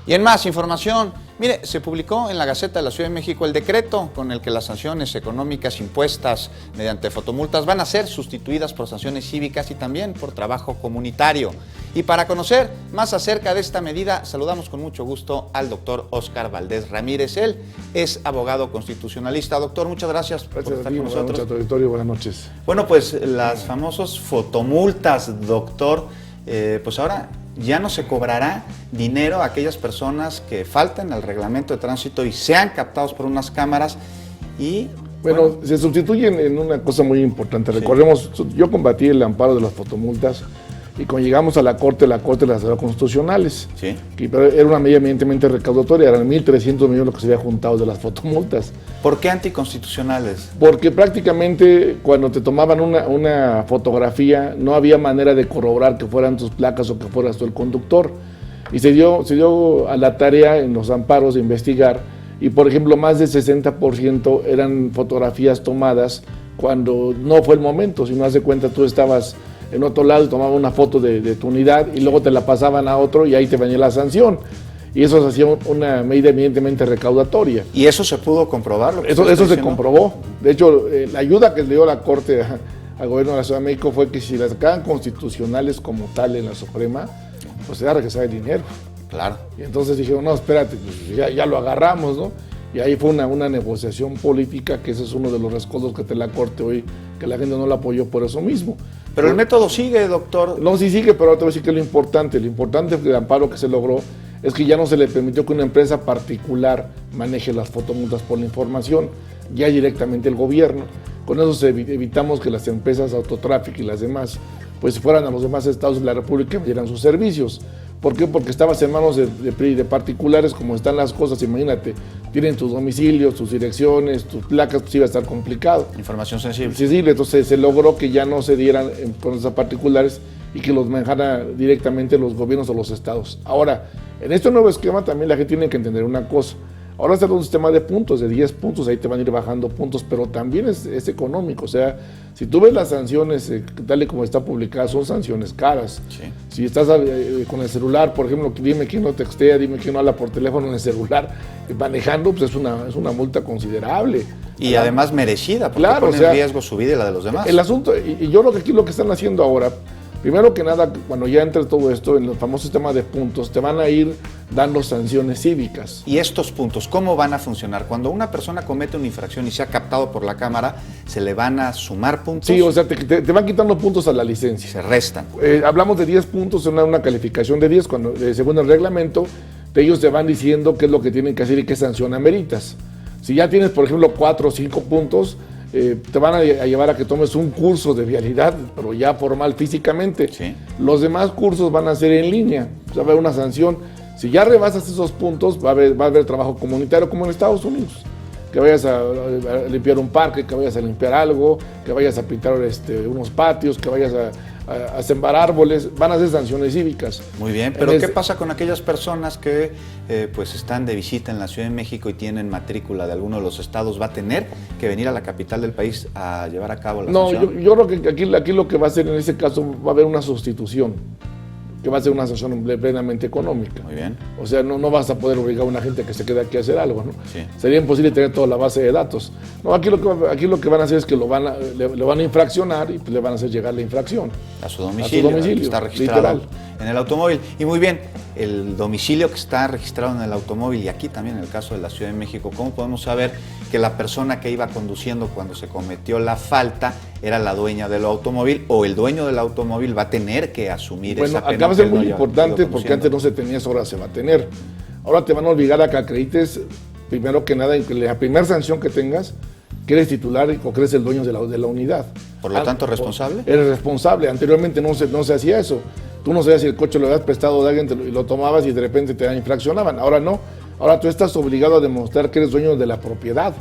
Y en más información, mire, se publicó en la Gaceta de la Ciudad de México el decreto con el que las sanciones económicas impuestas mediante fotomultas van a ser sustituidas por sanciones cívicas y también por trabajo comunitario. Y para conocer más acerca de esta medida, saludamos con mucho gusto al doctor Óscar Valdés Ramírez. Él es abogado constitucionalista. Doctor, muchas gracias por estar con nosotros. Gracias a tu auditorio, buenas noches. Bueno, pues las famosas fotomultas, doctor, pues ahora ya no se cobrará dinero a aquellas personas que falten al reglamento de tránsito y sean captados por unas cámaras y... Bueno, se sustituyen en una cosa muy importante. Sí. Recordemos, yo combatí el amparo de las fotomultas y cuando llegamos a la Corte las declaró constitucionales. Sí. Pero era una medida evidentemente recaudatoria, eran 1.300 millones lo que se había juntado de las fotomultas. ¿Por qué anticonstitucionales? Porque prácticamente cuando te tomaban una fotografía no había manera de corroborar que fueran tus placas o que fueras tú el conductor. Y se dio a la tarea en los amparos de investigar y, por ejemplo, más del 60% eran fotografías tomadas cuando no fue el momento. Si no hace cuenta, tú estabas en otro lado y tomaban una foto de tu unidad y luego te la pasaban a otro y ahí te venía la sanción. Y eso se hacía una medida evidentemente recaudatoria. ¿Y eso se pudo comprobar? Eso se comprobó. De hecho, la ayuda que le dio la Corte al gobierno de la Ciudad de México fue que si las sacaban constitucionales como tal en la Suprema, pues se iba a regresar el dinero. Claro. Y entonces dijeron, no, espérate, pues ya lo agarramos, ¿no? Y ahí fue una negociación política, que ese es uno de los rescoldos que tiene la Corte hoy, que la gente no la apoyó por eso mismo. Pero el método sigue, doctor. No, sí sigue, pero te voy a decir que lo importante del amparo que se logró es que ya no se le permitió que una empresa particular maneje las fotomultas por la información, ya directamente el gobierno. Con eso evitamos que las empresas Autotráfico y las demás pues fueran a los demás estados de la República y dieran sus servicios. ¿Por qué? Porque estabas en manos de particulares, como están las cosas, imagínate, tienen tus domicilios, tus direcciones, tus placas, pues iba a estar complicado. Información sensible. Sensible, entonces se logró que ya no se dieran con esas particulares y que los manejara directamente los gobiernos o los estados. Ahora, en este nuevo esquema también la gente tiene que entender una cosa. Ahora está un sistema de puntos, de 10 puntos, ahí te van a ir bajando puntos, pero también es económico. O sea, si tú ves las sanciones, tal y como está publicada, son sanciones caras. Sí. Si estás con el celular, por ejemplo, dime quién no textea, dime quién no habla por teléfono en el celular, manejando, pues es una multa considerable. Y además merecida, porque claro, pone en riesgo su vida y la de los demás. El asunto, y yo creo que aquí lo que están haciendo ahora, primero que nada, cuando ya entre todo esto, en el famoso sistema de puntos, te van a ir dando sanciones cívicas. ¿Y estos puntos cómo van a funcionar? Cuando una persona comete una infracción y se ha captado por la cámara, ¿se le van a sumar puntos? Sí, o sea, te van quitando puntos a la licencia. Se restan. Hablamos de 10 puntos, una calificación de 10, cuando según el reglamento, ellos te van diciendo qué es lo que tienen que hacer y qué sanción ameritas. Si ya tienes, por ejemplo, 4 o 5 puntos, te van a llevar a que tomes un curso de vialidad, pero ya formal físicamente. Sí. Los demás cursos van a ser en línea, o sea, va a haber una sanción. Si ya rebasas esos puntos, va a haber trabajo comunitario como en Estados Unidos. Que vayas a limpiar un parque, que vayas a limpiar algo, que vayas a pintar unos patios, que vayas a sembrar árboles, van a ser sanciones cívicas. Muy bien, pero ¿qué pasa con aquellas personas que pues están de visita en la Ciudad de México y tienen matrícula de alguno de los estados? ¿Va a tener que venir a la capital del país a llevar a cabo la sanción? No, yo creo que aquí lo que va a hacer en ese caso va a haber una sustitución, que va a ser una sanción plenamente económica. Muy bien. O sea, no vas a poder obligar a una gente que se quede aquí a hacer algo, ¿no? Sí. Sería imposible tener toda la base de datos. No, aquí lo que van a hacer es que lo van a infraccionar y pues le van a hacer llegar la infracción. A su domicilio. Está registrado literal en el automóvil. Y muy bien, el domicilio que está registrado en el automóvil, y aquí también en el caso de la Ciudad de México, ¿cómo podemos saber que la persona que iba conduciendo cuando se cometió la falta era la dueña del automóvil o el dueño del automóvil va a tener que asumir esa pena? Bueno, acá va a ser muy importante porque antes no se tenía, ahora se va a tener. Ahora te van a obligar a que acredites, primero que nada, en la primera sanción que tengas, que eres titular o que eres el dueño de la unidad. Por lo tanto, ¿responsable? Eres responsable. Anteriormente no se hacía eso. Tú no sabías si el coche lo habías prestado de alguien y lo tomabas y de repente te infraccionaban. Ahora no. Ahora tú estás obligado a demostrar que eres dueño de la propiedad.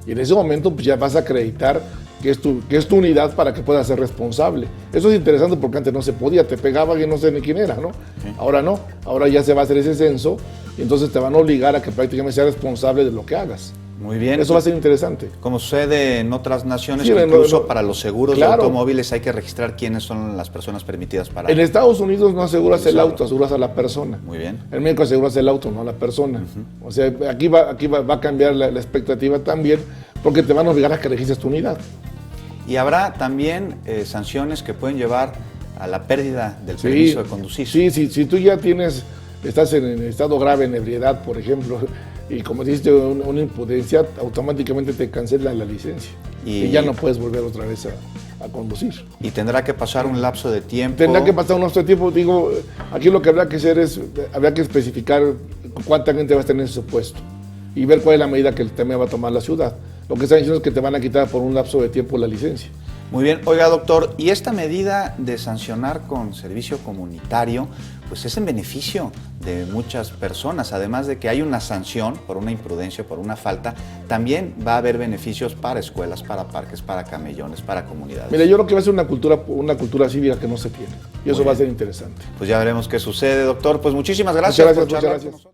Y en ese momento pues ya vas a acreditar que es tu unidad para que puedas ser responsable. Eso es interesante porque antes no se podía, te pegaban y no sé ni quién era, ¿no? Sí. Ahora no, ahora ya se va a hacer ese censo y entonces te van a obligar a que prácticamente seas responsable de lo que hagas. Muy bien. Eso va a ser interesante. Como sucede en otras naciones, Sí, que incluso para los seguros claro. de automóviles hay que registrar quiénes son las personas permitidas para... En Estados Unidos no aseguras el Usarlo. auto, aseguras a la persona. Muy bien. En México aseguras el auto, no a la persona. O sea, aquí va a cambiar la expectativa también, porque te van a obligar a que registres tu unidad. Y habrá también sanciones que pueden llevar a la pérdida del permiso de conducir. Sí, si tú ya estás en estado grave, en ebriedad, por ejemplo, y cometiste una imprudencia, automáticamente te cancela la licencia. Y ya no puedes volver otra vez a conducir. Y tendrá que pasar un lapso de tiempo. Tendrá que pasar un lapso de tiempo. Digo, aquí lo que habrá que hacer es, habrá que especificar cuánta gente va a estar en ese puesto y ver cuál es la medida que también va a tomar la ciudad. Lo que están diciendo es que te van a quitar por un lapso de tiempo la licencia. Muy bien. Oiga, doctor, ¿y esta medida de sancionar con servicio comunitario, pues es en beneficio de muchas personas? Además de que hay una sanción por una imprudencia, por una falta, también va a haber beneficios para escuelas, para parques, para camellones, para comunidades. Mira, yo creo que va a ser una cultura cívica que no se tiene. Y eso va a ser interesante. Pues ya veremos qué sucede, doctor. Pues muchísimas gracias por charlar con nosotros.